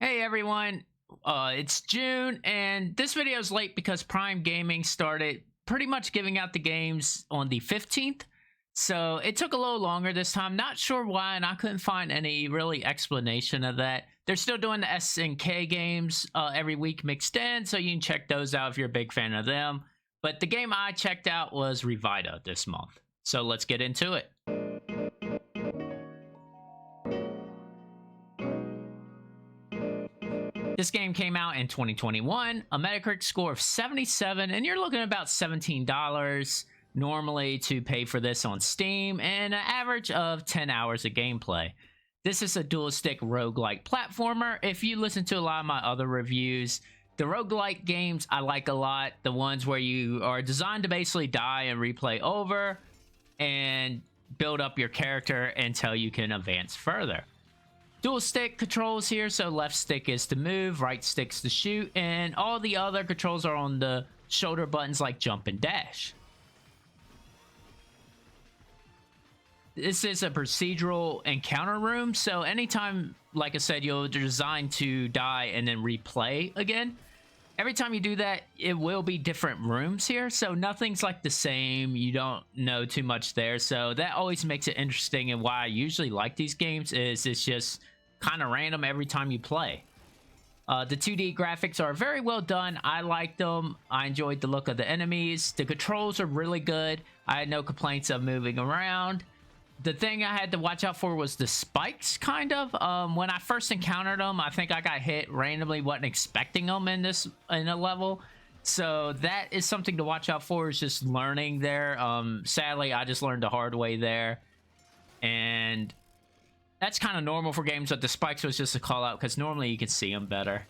Hey everyone, it's June, and this video is late because Prime Gaming started pretty much giving out the games on the 15th. So it took a little longer this time. Not sure why, and I couldn't find any really explanation of that. They're still doing the SNK games every week mixed in, so you can check those out if you're a big fan of them. But the game I checked out was Revita this month. So let's get into it. This game came out in 2021, a Metacritic score of 77, and you're looking at about $17 normally to pay for this on Steam, and an average of 10 hours of gameplay. This is a dual-stick roguelike platformer. If you listen to a lot of my other reviews, the roguelike games I like a lot, the ones where you are designed to basically die and replay over, and build up your character until you can advance further. Dual stick controls here, so left stick is to move, right stick's to shoot, and all the other controls are on the shoulder buttons like jump and dash. This is a procedural encounter room, so anytime, like I said, you're designed to die and then replay again. Every time you do that, it will be different rooms here, so nothing's like the same. You don't know too much there, so that always makes it interesting, and why I usually like these games is it's just kind of random every time you play. The 2D graphics are very well done. I liked them. I enjoyed the look of the enemies. The controls are really good. I had no complaints of moving around. The thing I had to watch out for was the spikes, kind of. When I first encountered them, I think I got hit randomly, wasn't expecting them in a level. So that is something to watch out for, is just learning there. Sadly, I just learned the hard way there. And that's kind of normal for games, but the spikes was just a call out because normally you can see them better.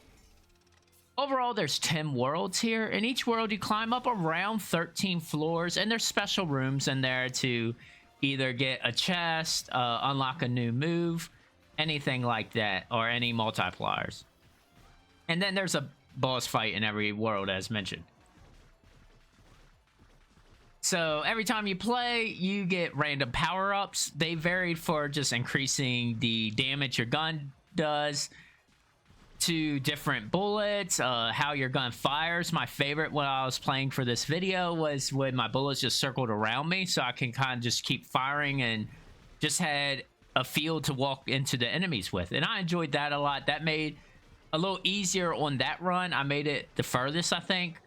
Overall, there's 10 worlds here. In each world, you climb up around 13 floors, and there's special rooms in there to either get a chest, unlock a new move, anything like that, or any multipliers. And then there's a boss fight in every world, as mentioned. So every time you play, you get random power-ups. They varied for just increasing the damage your gun does, to different bullets, how your gun fires. My favorite when I was playing for this video was when my bullets just circled around me, so I can kind of just keep firing and just had a field to walk into the enemies with. And I enjoyed that a lot. That made a little easier on that run. I made it the furthest, I think.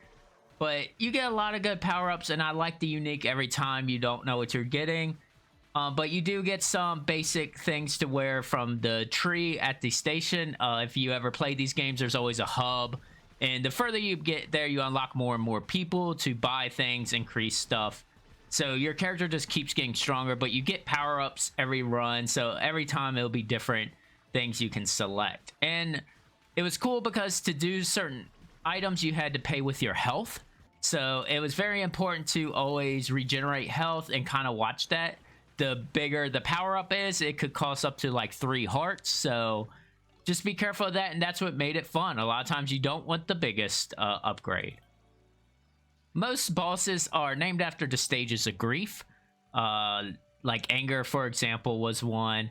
But you get a lot of good power-ups, and I like the unique every time you don't know what you're getting. But you do get some basic things to wear from the tree at the station. If you ever play these games, there's always a hub. And the further you get there, you unlock more and more people to buy things, increase stuff. So your character just keeps getting stronger, but you get power-ups every run. So every time it'll be different things you can select. And it was cool because to do certain items, you had to pay with your health. So it was very important to always regenerate health and kind of watch that. The bigger the power-up is, it could cost up to like 3 hearts, so just be careful of that, and that's what made it fun. A lot of times you don't want the biggest upgrade. Most bosses are named after the stages of grief. Like anger, for example, was one.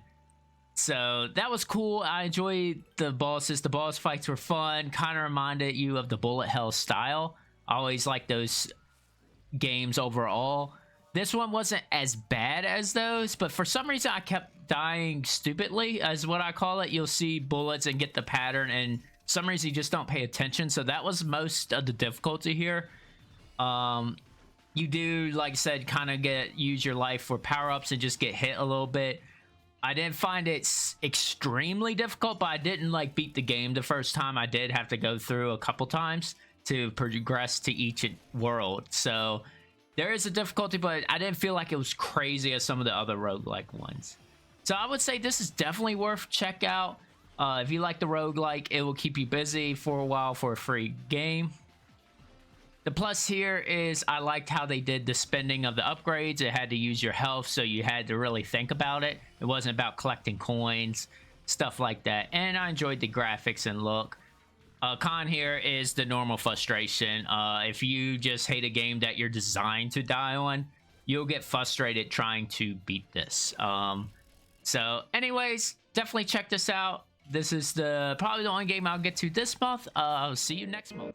So that was cool. I enjoyed the bosses. The boss fights were fun, kind of reminded you of the bullet hell style. I always like those games overall. This one wasn't as bad as those, but for some reason I kept dying stupidly, as what I call it. You'll see bullets and get the pattern, and for some reason you just don't pay attention. So that was most of the difficulty here. You do, like I said, kind of use your life for power-ups and just get hit a little bit. I didn't find it extremely difficult, but I didn't like beat the game the first time. I did have to go through a couple times to progress to each world. So there is a difficulty, but I didn't feel like it was crazy as some of the other roguelike ones. So I would say this is definitely worth check out. If you like the roguelike, it will keep you busy for a while for a free game. The plus here is I liked how they did the spending of the upgrades. It had to use your health, so you had to really think about it. It wasn't about collecting coins, stuff like that. And I enjoyed the graphics and look. Con here is the normal frustration. If you just hate a game that you're designed to die on, you'll get frustrated trying to beat this. So anyways, definitely check this out. This is probably the only game I'll get to this month. I'll see you next month.